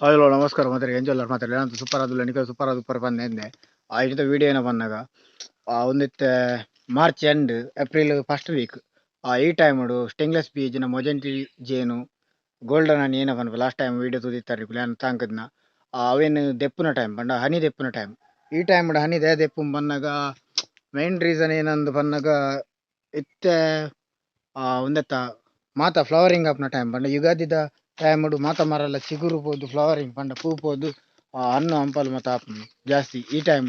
Hello ನಮಸ್ಕಾರ ಮಾತಾಡಿ ಎಂಜಲ್ಲರ್ ಮಾತಾಡಿ ನಾನು ಸೂಪರ್ ಅದು ನನಗೆ ಸೂಪರ್ ಅದು ಸೂಪರ್ ಬಂದೆ ಇಡಿದ ವಿಡಿಯೋ ಏನೋ ಬಂದಾಗ ಒಂದಿತ್ತೆ March end April first week ಈ ಟೈಮ್ ಸ್ಟೇನ್ಲೆಸ್ ಬೀಜ್ ನಮ್ಮ ಮೊಜೆಂಟಿ ಜೇನು ಗೋಲ್ಡನ್ ಹನಿ ಏನೋ ಬಂದು ಲಾಸ್ಟ್ ಟೈಮ್ ವಿಡಿಯೋ ತುದಿತ್ತಾರೆ ಪ್ಲಾನ್ ತಾಂಕದ್ನ ಅವೇನು ದೆಪ್ಪುನ ಟೈಮ್ ಬಂಡ ಹನಿ ದೆಪ್ಪುನ ಟೈಮ್ ಈ ಟೈಮ್ ಹನಿ ದೆಪ್ಪು ಬಂದಾಗ ಮೈನ್ ರೀಸನ್ ಏನಂದು ಬಂದಾಗ ಇತ್ತೆ ಒಂದೆತ್ತ ಮಾತ ಫ್ಲವರಿಂಗ್ ಆಪ್ನ ಟೈಮ್ ಬಂಡ ಯುಗಾದಿದ ಟೈಮ್ ಮಾತ ಮರಲ್ಲ ಚಿಗುರು ಪೋದು ಫ್ಲವರಿಂಗ್ ಪಂಡ ಪೂ ಪೋದು ಹಣ್ಣು ಹಂಪಲು ಮಾತ ಆಪುಂಡು ಜಾಸ್ತಿ ಈ ಟೈಮ್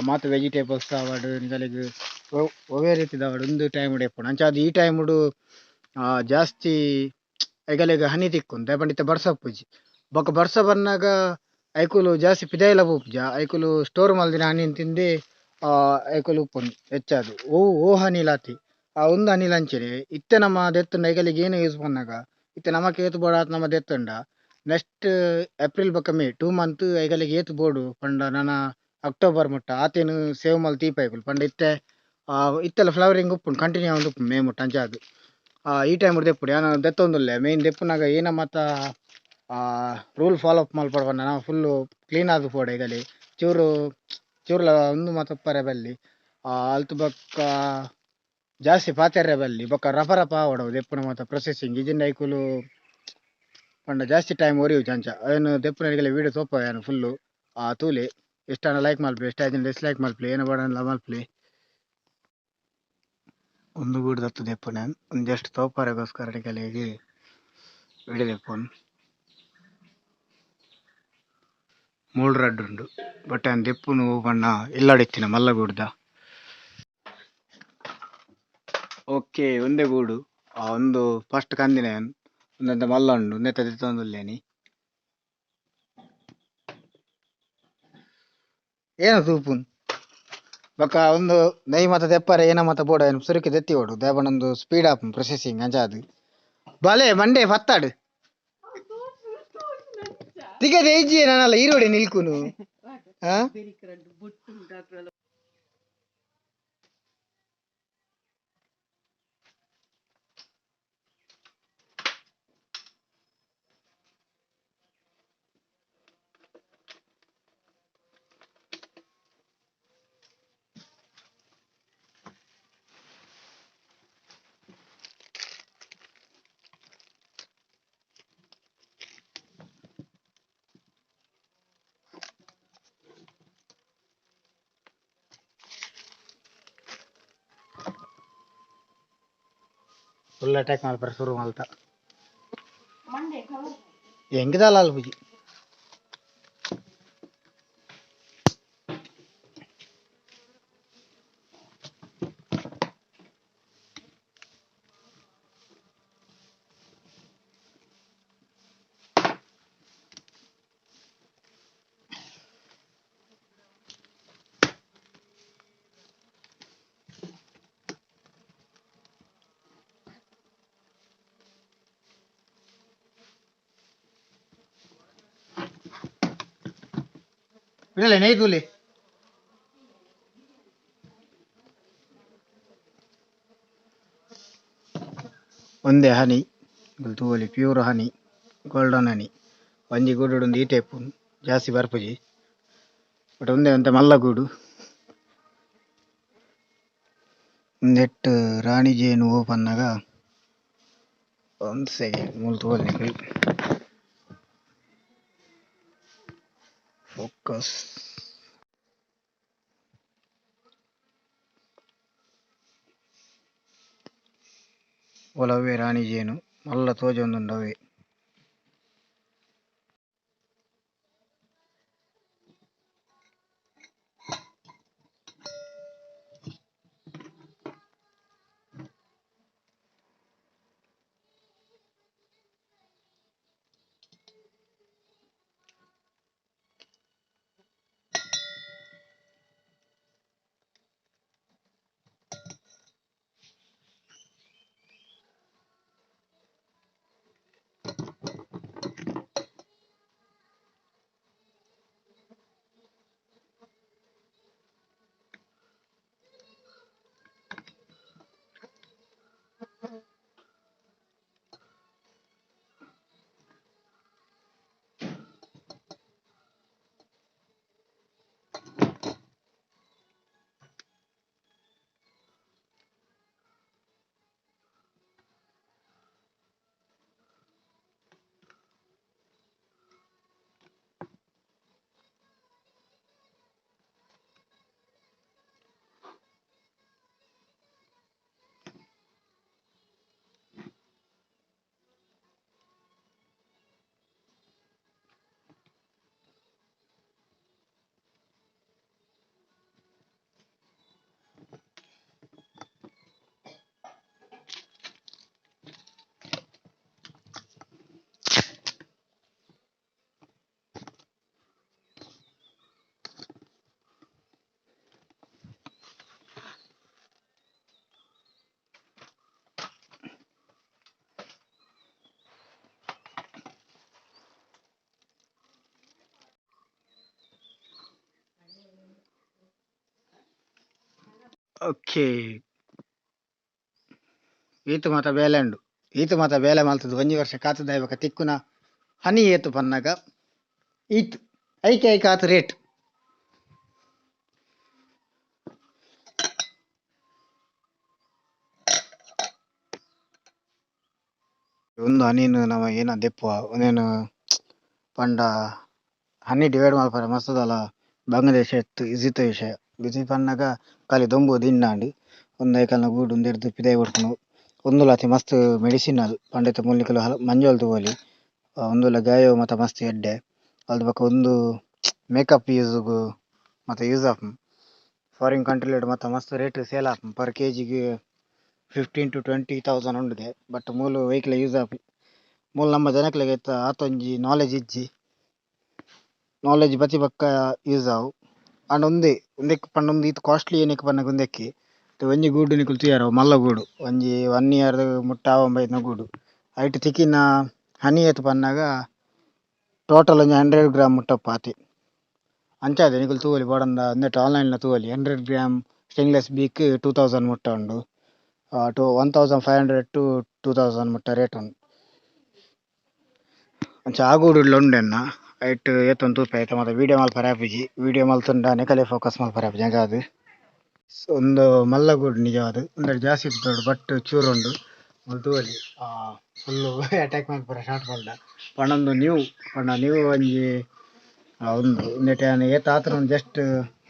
ಮಾತ ವೆಜಿಟೇಬಲ್ಸ್ ಆವಡ್ ನಿಗಳಿಗೆ ಒವೇ ರೀತಿದವಡು ಒಂದು ಟೈಮ್ ಎಪ್ಪುಂಡು ಅಂಚ ಅದು ಈ ಟೈಮ್ ಜಾಸ್ತಿ ಎಗಲೆಗ ಹನಿ ತಿಕ್ಕು ಪಂಡಿತ ಬರ್ಸ ಪೂಜಿ ಬೊಕ್ಕ ಬರ್ಸ ಬಂದಾಗ ಐಕುಲು ಜಾಸ್ತಿ ಪಿದಾಯಿಲ ಪೂಜ ಐಕುಲು ಸ್ಟೋರ್ ಮಲ್ದಿನ ಹನಿ ತಿಂದು ಐಕುಲು ಉಪ್ಪುಂಡು ಹೆಚ್ಚಾದು ಓ ಹನಿ ಲಾತಿ ಒಂದು ಹನಿ ಲಂಚರಿ ಇತ್ತೆ ನಮ್ಮ ದೆತ್ತುಂಡ ಐಕಲಿಗೆ ಏನು ಯೂಸ್ ಪನ್ನಾಗ ಇತ್ತೆ ನಮಕ್ ಏತು ಬೋಡ ನಮ್ಮ ದೆತ್ತುಂಡ ನೆಕ್ಸ್ಟ್ ಏಪ್ರಿಲ್ ಬೊಕ್ಕ ಮೇ 2 ಮಂತ್ ಐಕಲಿಗೆ ಏತು ಬೋಡು ಪಂಡ ನನ್ನ ಅಕ್ಟೋಬರ್ ಮುಟ್ಟ ಆತೇನು ಸೇವ್ ಮಲ್ ತೀಪ ಐಕುಲು ಪಂಡ ಇತ್ತೆ ಇತ್ತೆಲ್ಲ ಫ್ಲವರಿಂಗ್ ಉಪ್ಪುಂಡು ಕಂಟಿನ್ಯೂ ಆಗಿ ಉಪ್ಪುಂಡು ಮೇ ಮುಟ್ಟ ಅಂಚಾದು ಈ ಟೈಮ್ ದೆಪ್ಪುಡು ಯಾನು ದೆತ್ತೊಂದುಲ್ಲೆ ಮೇನ್ ದೆಪ್ಪುನಾಗ ಏನ ಮತ್ತ ರೂಲ್ ಫಾಲೋ ಅಪ್ ಮಲ್ಪಡ ಪಂಡ ನಾವು ಫುಲ್ಲು ಕ್ಲೀನ್ ಆದು ಪೋಡು ಐಗಲಿ ಚೂರು ಚೂರ್ಲ ಒಂದು ಮಾತ ಉಪ್ಪರೆ ಬಲ್ಲಿ ಅಲ್ತು ಬೊಕ್ಕ ಜಾಸ್ತಿ ಪಾತೆರ್ರೆ ಬಲ್ಲಿ ಬೊಕ್ಕ ರಫ ರಫ ಆವಡು ದೆಪ್ಪುನ ಮಾತ ಪ್ರೊಸೆಸಿಂಗ್ ಇಜಿಂದ ಐಕುಲು ಪಂಡ ಜಾಸ್ತಿ ಟೈಮ್ ಒರಿಯುಜಿ ಅಂಚ ಅವೇನು ದೆಪ್ಪುನರಿಗೆಲ್ಲ ವೀಡಿಯೋ ತೋಪ ಏನು ಫುಲ್ಲು ತೂಲೆ ಎಷ್ಟನ ಲೈಕ್ ಮಲ್ಪೆ ಎಷ್ಟ ಡಿಸ್ಲೈಕ್ ಮಲ್ಪೆ ಏನ ಬಡಲ್ಲ ಮಲ್ಪೆ ಒಂದು ಗೂಡು ದತ್ತು ದೆಪ್ಪುನ ಒಂದು ಜಸ್ಟ್ ತೋಪಾರೆಗೋಸ್ಕರ ನಿಕಲೆಗೆ ವಿಡಿಯೋ ದೆಪ್ಪುನು ಮೂಳು ರಡ್ಡು ಉಂಡು ಬಟ್ ಅವ್ನು ದೆಪ್ಪುನು ಪಂಡ ಇಲ್ಲಾಡಿತ್ತಿನ ಮಲ್ಲಗೂಡ್ದ ಓಕೆ ಒಂದೇ ಗೂಡು ಒಂದು ಫಸ್ಟ್ ಕಂದಿನ ಒಂದಂತ ಮಲ್ಲ ಉಂಡು ನೆತ್ತ ದೆತ್ತೊಂದುಲ್ಲೇನಿ ಏನೋ ತೂಪುನ್ ಬೊಕ್ಕ ಒಂದು ನೈ ಮತ ತೆಪ್ಪರೆ ಏನ ಮತ ಬೋಡ ಏನು ಸುರುಕಿ ದೆತ್ತಿ ಓಡು ದೇವನೊಂದು ಸ್ಪೀಡ್ ಆಪ್ ಪ್ರೊಸೆಸಿಂಗ್ ಅಂಚಾದು ಬಲೆ ಮಂಡೆ ಫತ್ತಾಡು ತಿಗದೆ ಏಜಿ ಏನಲ್ಲ ಈರೋಡೆ ನಿಲ್ಕುನು ಫುಲ್ ಅಟ್ಯಾಕ್ ಮಾಡ್ತಾರೆ ಶುರು ಮಾಡ್ತಾ ಹೆಂಗಿದಲ್ಲ ಅಲ್ಲಿ ಬುಜಿ ಬಿಡಲ್ಲ ನೈ ತೂಲಿ ಒಂದೇ ಹನಿ ತೂವಲಿ ಪ್ಯೂರ್ ಹನಿ ಗೋಲ್ಡನ್ ಹನಿ ಒಂಜಿ ಗೂಡು ಒಂದು ಈ ಟೈಪ್ ಜಾಸ್ತಿ ಬರ್ಪುಜಿ ಬಟ್ ಒಂದೇ ಅಂತ ಮಲ್ಲಗೂಡು ಒಂದೆಟ್ಟು ರಾಣಿ ಜೇನು ಓಪನ್ನಾಗ ಒಂದು ಸೆಕೆಂಡ್ ಮೂಲು ತೋಲಿ ಫೋಕಸ್ ಒಲವೇ ರಾಣಿ ಜೇನು ಮಲ್ಲ ತೋಜೊಂದುಂಡವೇ ಓಕೆ ಈತ ಮಾತ ಬೇಲೆ ಉಂಡು ಈತ ಮಾತ ಬೇಲೆ ಮಲ್ತದ್ದು ಒಂಜಿ ವರ್ಷ ಕಾತುದಾಯ್ಬಕ ತಿಕ್ಕುನ ಹನಿ ಏತು ಪನ್ನಗ ಈತ್ ಐಕೆ ಐಕೆ ಆತು ರೇಟ್ ಒಂದು ಹನಿನು ನಮ ಏನ ದೆಪ್ಪುವ ಒಂದೇನು ಪಂಡ ಹನಿ ಡಿವೈಡ್ ಮಾಡ್ಪಾರ ಮಸ್ತದಲ್ಲ ಬಾಂಗ್ಲಾದೇಶ ಎತ್ತು ಇಜಿತ ವಿಷಯ ಬಿಸಿ ಪನ್ನಗ ಖಾಲಿ ದೊಂಬು ದಿನ್ನಾಂಡು ಒಂದು ಐಕಲ್ನ ಗೂಡು ಒಂದು ಹಿಡ್ದು ಪಿದಾಯಿ ಕೊಡ್ಕೊಂಡು ಒಂದು ಲಾತಿ ಮಸ್ತ್ ಮೆಡಿಸಿನಲ್ ಪಂಡಿತ ಮೂಲಿಕಲು ಮಂಜುವಲ್ ತೂವಲಿ ಒಂದುಲ ಗಾಯ ಮತ್ತು ಮಸ್ತ್ ಎಡ್ಡೆ ಅದ್ರ ಪಕ್ಕ ಒಂದು ಮೇಕಪ್ ಯೂಸ್ಗು ಮತ್ತು ಯೂಸ್ ಆಪ್ ಫಾರಿನ್ ಕಂಟ್ರಿಲೆಡ್ ಮತ್ತು ಮಸ್ತ್ ರೇಟ್ ಸೇಲ್ ಆಪ್ ಪರ್ ಕೆಜಿಗೆ 15,000 to 20,000 ಉಂಡಿದೆ ಬಟ್ ಮೂಲು ವೆಹಿಕಲ್ ಯೂಸ್ ಆಪ್ ಮೂಲು ನಮ್ಮ ಜನಕ್ಲೆಗೆ ಆತೊಂಜಿ ನಾಲೆಜ್ ಇಜ್ಜಿ ನಾಲೆಜ್ ಬತ್ತಿ ಪಕ್ಕ ಯೂಸ್ ಆವು ಅಂಡ್ ಒಂದೆಕ್ ಪಂಡ ಇದು ಕಾಸ್ಟ್ಲಿ ಏನಕ್ಕೆ ಪನ್ನಗ ಒಂದೆಕ್ಕಿ ಒಂಜಿ ಗೂಡು ನಿಕುಲು ತೂಯರ ಮಲ್ಲ ಗೂಡು ಒಂಜಿ 1 year ಮುಟ್ಟ ಆವಂಬೈನ ಗೂಡು ಐಟ್ ತಿಕ್ಕಿನ ಹನಿ ಏತ್ ಪನ್ನಾಗ ಟೋಟಲ್ ಒಂಜಿ 100 ಗ್ರಾಮ್ ಮುಟ್ಟ ಪಾತಿ ಅಂಚಾದೆ ನಿಕುಲು ತೂವಲಿ ಬೋಡಂದ ನೆಟ್ ಆನ್ಲೈನ್ಲ ತೂವಲಿ 100 ಗ್ರಾಮ್ ಸ್ಟೇನ್ಲೆಸ್ ಬೀಕ್ 2,000 ಮುಟ್ಟ ಉಂಡು 1,500 to 2,000 ಮುಟ್ಟ ರೇಟ್ ಉಂಡು ಅಂಚ ಆ ಗೂಡುಡ್ಲ ಉಂಡೆನ್ನ ಐಟ್ ಏತೊಂದು ತೂಪ ಐತ ಮತ್ತೆ ವಿಡಿಯೋ ಮಲ್ಪರೆ ಆಪಿಜಿ ವಿಡಿಯೋ ಮಲ್ತುಂಡ ನೆಕಲೆ ಫೋಕಸ್ ಮಲ್ಪರೆ ಆಪಿ ಜಂಗಾದು ಒಂದು ಮಲ್ಲ ಗೂಡು ನಿಜವಾದ ಒಂದೆರಡು ಜಾಸ್ತಿ ಇತ್ತು ಬಟ್ ಚೂರು ಉಂಡು ತೂವಲಿ ಫುಲ್ಲು ಅಟ್ಯಾಕ್ ಮಲ್ಪರೆ ಸ್ಟಾರ್ಟ್ ಮಾಡ್ದ ಪಂಡೊಂದು ನ್ಯೂ ಒಂಜಿ ಒಂದು ನೆಟ್ ಏತ ಆತನ ಜಸ್ಟ್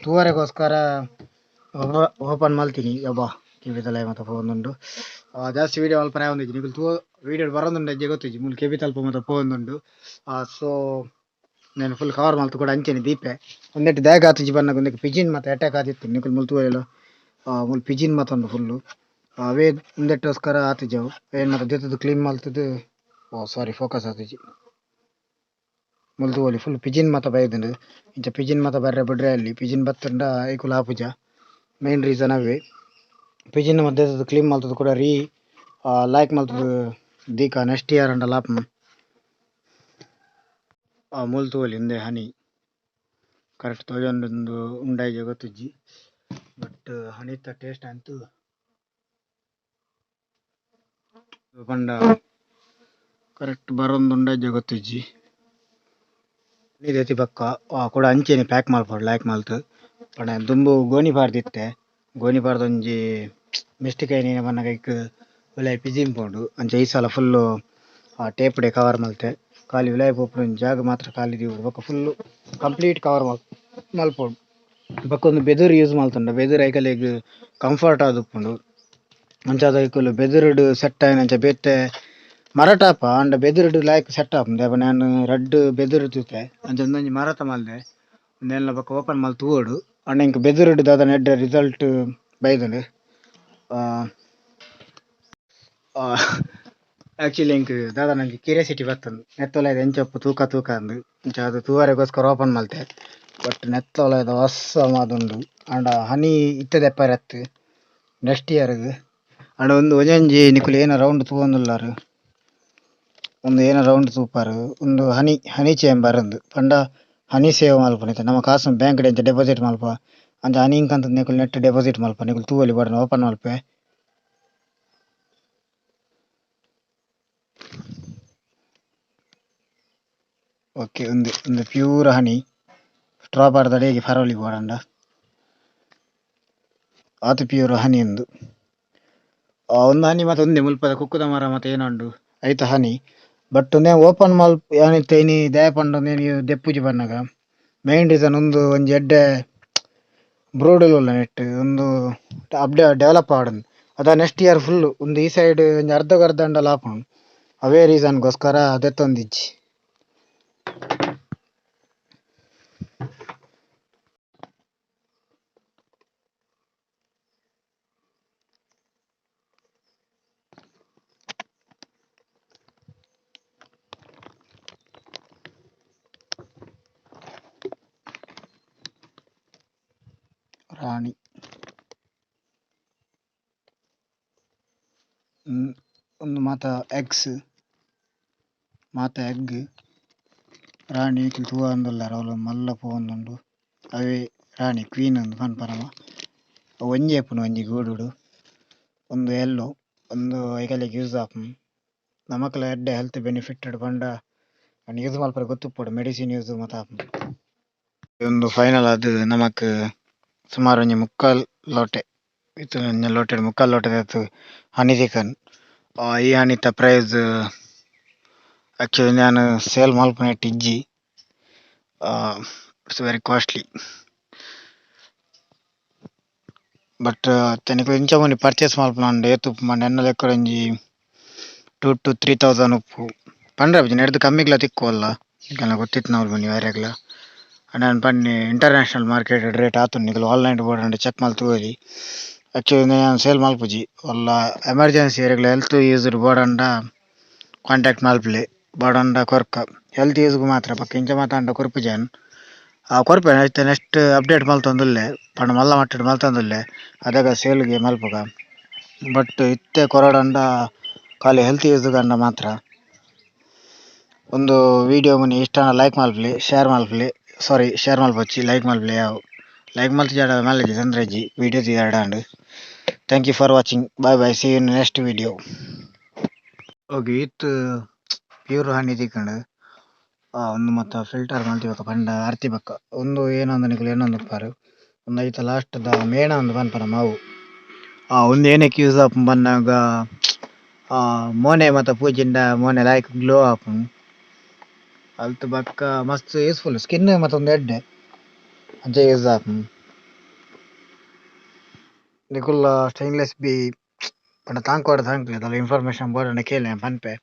ತೂವರೆಗೋಸ್ಕರ ಓಪನ್ ಮಲ್ತೀನಿ ಯಬ್ಬಾ ಕಿವಿತಲೆ ಮತ್ತೆ ಪೋವೊಂದುಂಡು ಜಾಸ್ತಿ ವಿಡಿಯೋ ಮಲ್ಪರೆ ಒಂದಿಜ್ಜಿ ನಿಕುಲು ತೂ ವಿಡಿಯೋ ಬರೋದುಂಡು ಅಜ್ಜೆ ಗೊತ್ತಿಜ್ಜಿ ಮುಲ್ಪ ಕೆಬಿತಲ್ಪ ಮತ್ತೆ ಪೋವೊಂದುಂಡು ಸೊ నేను ಫುಲ್ ಕವರ್ ಮಲ್ತು ಕೂಡ ಅಂಚೆನೆ ದೀಪೆ ಒಂದೆಟ್ಟು ದಾಯಕ ಆತಿಜಿ ಬನ್ನಗ ಒಂದಕ್ಕೆ ಪಿಜಿನ್ ಮತ್ತೆ ಅಟ್ಯಾಕ್ ಆದಿತ್ತು ನಿಕುಲು ಮುಲ್ತು ಎಲ್ಲ ಮುಲ್ ಪಿಜಿನ್ ಮತ್ತೊಂದು ಫುಲ್ಲು ಅವೇ ಒಂದೆಟ್ಟೋಸ್ಕರ ಆತಿಜವು ಏನು ಮತ್ತೆ ಜೊತೆದು ಕ್ಲೀನ್ ಮಲ್ತದು ಸಾರಿ ಫೋಕಸ್ ಆತಿಜಿ ಮುಲ್ತು ಓಲಿ ಫುಲ್ ಪಿಜಿನ್ ಮತ ಬೈದುಂಡು ಇಂಚ ಪಿಜಿನ್ ಮತ ಬರ್ರೆ ಬಿಡ್ರೆ ಅಲ್ಲಿ ಪಿಜಿನ್ ಬತ್ತುಂಡ ಐಕುಲ ಆಪುಜ ಮೇನ್ ರೀಸನ್ ಅವೇ ಪಿಜಿನ್ ಮತ್ತೆ ಕ್ಲೀನ್ ಮಲ್ತದು ಕೂಡ ಲೈಕ್ ಮಲ್ತದು ದೀಕ ನೆಕ್ಸ್ಟ್ ಇಯರ್ ಅಂಡ ಲಾಪ್ ಮೂಲ್ತು ಓಲಿ ಹಿಂದೆ ಹನಿ ಕರೆಕ್ಟ್ ತೊಜೊಂದು ಉಂಡಾಯ್ಜೆ ಗೊತ್ತಿಜ್ಜಿ ಬಟ್ ಹನಿತ ಟೇಸ್ಟ್ ಅಂತೂ ಪಂಡ ಕರೆಕ್ಟ್ ಬರೊಂದು ಉಂಡಾಯ್ಜೆ ಗೊತ್ತಿಜ್ಜಿ ನೀರು ಪಕ್ಕ ಕೂಡ ಅಂಚೆನೆ ಪ್ಯಾಕ್ ಮಲ್ಪೊಡು ಲೈಕ್ ಮಲ್ತು ಪಂಡ ದುಂಬು ಗೋಣಿ ಪಾಡ್ದಿತ್ತೆ ಗೋಣಿ ಪಾಡ್ದೊಂಜಿ ಮಿಸ್ಟೇಕ್ ಆಯ್ನ ಪನ್ನಗ ಐಕ್ ಉಲಾಯಿ ಪಿಜಿನ್ ಪೋಂಡು ಅಂಚ ಈ ಸಲ ಫುಲ್ಲು ಟೇಪ್ಡೆ ಕವರ್ ಮಲ್ತೆ ಖಾಲಿ ಉಲಾಯಿ ಪೋಪುನ ಜಾಗ ಮಾತ್ರ ಖಾಲಿ ದೀವುಡು ಬೊಕ್ಕ ಫುಲ್ಲು ಕಂಪ್ಲೀಟ್ ಕವರ್ ಮಲ್ಪೊಡು ಬೊಕ್ಕ ಒಂದು ಬೆದರ್ ಯೂಸ್ ಮಲ್ತುಂಡ ಬೆದರ್ ಐಕಲೆಗ್ ಕಂಫರ್ಟ್ ಆದುಪ್ಪುಂಡು ಅಂಚಾದ ಐಕುಲು ಬೆದರ್ಡ್ ಸೆಟ್ ಆಯ್ನಂಚ ಬೇತೆ ಮರಟಾಪ ಅಂಡ ಬೆದರ್ಡ್ ಲಾಯ್ಕ್ ಸೆಟ್ ಆಪುಂಡು ದಾಯೆಪ ನಾನು ರಡ್ಡ್ ಬೆದರ್ ತೂತೆ ಅಂಚ ಒಂದೊಂಜಿ ಮರತ ಮಲ್ದೆ ಒಂದೆಲ್ಲ ಬೊಕ್ಕ ಓಪನ್ ಮಲ್ತ್ ತೂವೋಡು ಅಂಡ ಇಂಕ್ ಬೆದರ್ಡ್ ದಾದನ ಎಡ್ಡೆ ರಿಸಲ್ಟ್ ಬೈದುಂಡು ಆ್ಯಕ್ಚುಲಿ ಇಂಕ್ ದಾದ ನಂಗೆ ಕ್ಯೂರಿಯಾಸಿಟಿ ಬತ್ತುಂಡು ನೆತ್ತೊಲಾಯ್ದ ಎಂಚಪ್ಪು ತೂಕ ಅಂದು ಇಂಚ ಅದು ತೂವರೆಗೋಸ್ಕರ ಓಪನ್ ಮಲ್ತೆ ಬಟ್ ನೆತ್ತೊಲಾಯ್ದ ಹೊಸ ಮಾದುಂಡು ಅಂಡ ಹನಿ ಇತ್ತದ ಎಪ್ಪರೆ ನೆಕ್ಸ್ಟ್ ಇಯರ್ಗ್ ಅಂಡ ಒಂದು ಒಂಜೊಂಜಿ ನಿಕುಲು ಏನ ರೌಂಡ್ ತೂವೊಂದುಲ್ಲಾರು ಒಂದು ಏನ ರೌಂಡ್ ತೂಪಾರು ಒಂದು ಹನಿ ಚೇಂಬರ್ ಉಂದು ಪಂಡ ಹನಿ ಸೇವ್ ಮಲ್ಪುನ ನಮ್ಮ ಕಾಸು ಬ್ಯಾಂಕ್ ಡೆ ಡೆಪಾಸಿಟ್ ಮಲ್ಪ ಅಂಚ ಹನಿ ಇಂಕಂತ ನಿಕುಲು ನೆಟ್ ಡೆಪಾಸಿಟ್ ಮಲ್ಪ ನಿಕುಲು ತೂವೊಲಿ ಬಡನ ಓಪನ್ ಮಲ್ಪೆ ಓಕೆ ಒಂದು ಪ್ಯೂರ್ ಹನಿ ಸ್ಟ್ರಾ ಪಾಡ್ದ ಹೇಗೆ ಫರೋಲಿ ಬೋಡಂಡ ಆತು ಪ್ಯೂರ್ ಹನಿ ಉಂದು ಒಂದು ಹನಿ ಮತ್ತೆ ಒಂದೇ ಮುಲ್ಪದ ಕುಕ್ಕುದ ಮರ ಮತ್ತೆ ಏನೊಂಡು ಐತ ಹನಿ ಬಟ್ ನೇ ಓಪನ್ ಮಲ್ಪ ಏನಿತ್ತ ಇನಿ ದಯ ಪಂಡ ನೇನು ದೆಪ್ಪುಜಿ ಬನ್ನಗ ಮೇನ್ ರೀಸನ್ ಒಂದು ಒಂಜಿ ಎಡ್ಡೆ ಬ್ರೋಡಲ್ ಉಲ್ಲ ನೆಟ್ ಒಂದು ಡೆವಲಪ್ ಆವಡ್ ಅದ ನೆಕ್ಸ್ಟ್ ಇಯರ್ ಫುಲ್ ಒಂದು ಈ ಸೈಡ್ ಒಂಜಿ ಅರ್ಧ ಅಂಡ ಲಾಪುಂಡು ಅವೇ ರೀಸನ್ಗೋಸ್ಕರ ಅದೆತ್ತೊಂದಿಜ್ಜಿ ರಾಣಿ ಒಂದು ಮಾತ ಎಗ್ಸ್ ಮಾತ ಎಗ್ ರಾಣಿ ತೂವ ಅಂದುಲ್ಲಾರ ಅವಳು ಮಲ್ಲ ಪೋವೊಂದುಂಡು ಅವೇ ರಾಣಿ ಕ್ವೀನ್ ಒಂದು ಪನ್ಪರಮ ಒಂಜಿ ಎಪ್ಪುನು ಒಂಜಿ ಗೂಡುಡು ಒಂದು ಎಲ್ಲೋ ಒಂದು ಐಕಲಿಗೆ ಯೂಸ್ ಆಪುಂಡು ನಮಕ್ಲ ಎಡ್ಡೆ ಹೆಲ್ತ್ ಬೆನಿಫಿಟ್ ಪಂಡ ಯೂಸ್ ಮಲ್ಪರೆ ಗೊತ್ತುಪ್ಪಡು ಮೆಡಿಸಿನ್ ಯೂಸ್ ಮಾತ ಆಪುಂಡು. ಒಂದು ಫೈನಲ್ ಅದು ನಮಕ್ ಸುಮಾರು ಒಂಜಿ ಮುಕ್ಕಾಲ್ ಲೋಟೆ ಇತ್ತು ಲೋಟೆ ಮುಕ್ಕಾಲ್ ಲೋಟೆ ಹನಿ ಚಿಕನ್. ಈ ಹನಿತ ಪ್ರೈಸ್ ಆಕ್ಚುಲಿ ನಾನು ಸೇಲ್ ಮಲ್ಪುನೆಟ್ ಇಜ್ಜಿ ಇಟ್ಸ್ ವೆರಿ ಕಾಸ್ಟ್ಲಿ ಬಟ್ ತೆನಿಕ್ ಇಂಚ ಮುನಿ ಪರ್ಚೇಸ್ ಮಲ್ಪುನಾಂಡೆ ಏತುಪ್ಪು ಮಂಡೆ ಎನ್ನ ಲೆಕ್ಕಡ್ ಒಂಜಿ 2,000 to 3,000 ಉಪ್ಪು ಪಂಡ್ರೆ ಬುಜಿ ನೆಡ್ದು ಕಮ್ಮಿಗ್ಲ ತಿಕ್ಕುವಲ್ಲ ಈಗ ಗೊತ್ತಿತ್ತು ನಾವು ಬನ್ನಿ ಬೇರೆಗ್ಲ ನಾನು ಪನ್ನಿ ಇಂಟರ್ನ್ಯಾಷನಲ್ ಮಾರ್ಕೆಟ್ ರೇಟ್ ಆತುಂಡು ನಿಕಲ್ ಆನ್ಲೈನ್ ಬೋರ್ಡ್ ಚೆಕ್ ಮಲ್ತು ತೂರಿ ಆಕ್ಚುಲಿ ನಾನು ಸೇಲ್ ಮಲ್ಪುಜಿ ಒಲ್ಲ ಎಮರ್ಜೆನ್ಸಿ ಏರೆಗ್ಲ ಹೆಲ್ತ್ ಯೂಸ್ಡ್ ಬೋಡಂಡ ಕಾಂಟ್ಯಾಕ್ಟ್ ಮಲ್ಪಲೆ ಬೋಡಂಡ ಕೊರ್ಕ ಹೆಲ್ತ್ ಯೂಸ್ಗೂ ಮಾತ್ರ ಪಕ್ಕ ಇಂಚ ಮಾತಾಂಡ ಕೊರ್ಪುಜಾನ್ ಕೊರ್ಪೆ ನೆಕ್ಸ್ಟ್ ಅಪ್ಡೇಟ್ ಮಲ್ತೊಂದುಲ್ಲೆ ಪಂಡ ಮಲ್ಲ ಮಟ್ಟಡ್ ಮಲ್ತೊಂದುಲ್ಲೆ ಅದಾಗ ಸೇಲ್ಗೆ ಮಲ್ಪಗ ಬಟ್ ಇತ್ತೆ ಕೊರಡಂಡ ಖಾಲಿ ಹೆಲ್ತ್ ಯೂಸ್ ಗಂಡ ಮಾತ್ರ. ಒಂದು ವಿಡಿಯೋ ಮುನಿ ಇಷ್ಟನ ಲೈಕ್ ಮಲ್ಪಲಿ ಶೇರ್ ಮಲ್ಪೊಚ್ಚಿ ಲೈಕ್ ಮಲ್ಪಲಿ ಯಾವು ಲೈಕ್ ಮಲ್ತು ಜಾಡ ಮಲ್ಲೆಜಿ ತೊಂದ್ರೆಜ್ಜಿ ವಿಡಿಯೋ ತೀರ್ಡಾಂಡ್. Thank you for watching. Bye bye, see you in next video. Okay ಇತ್ತು ಪ್ಯೂರ್ ಹನಿ ತಿಕ್ಕಂಡು ಒಂದು ಮತ್ತು ಫಿಲ್ಟರ್ ಮಲ್ತಿಬೇಕ ಪಂಡ ಅರ್ತಿ ಬಕ್ಕ ಒಂದು ಏನೊಂದು ನಿಕಲು ಏನೊಂದು ಉಪ್ಪಾರು ಒಂದು ಐತ ಲಾಸ್ಟ್ ದ ಮೇಣ ಒಂದು ಪನ್ಪನ ಮಾವು ಒಂದು ಏನಕ್ಕೆ ಯೂಸ್ ಆಪುಂ ಪನ್ನಾಗ ಮೋನೆ ಮತ್ತು ಪೂಜಿಂಡ ಮೋನೆ ಲೈಕ್ ಗ್ಲೋ ಆಪುಂ ಅಲ್ತು ಬಕ್ಕ ಮಸ್ತ್ ಯೂಸ್ಫುಲ್ ಸ್ಕಿನ್ ಮತ್ತೊಂದು ಎಡ್ಡೆ ಅಂಚೆ ಯೂಸ್ ಆಪುಂ ನಿಕುಲ್ಲ ಸ್ಟೈನ್ಲೆಸ್ ಬಿ ಪಂಡ ತಾಂಕೋಡ ತಾಂಕ್ಲೆ ಅದ್ರ ಇನ್ಫಾರ್ಮೇಶನ್ ಬೋಡಂಡ ಕೇಳಿ ಪನ್ಪೆ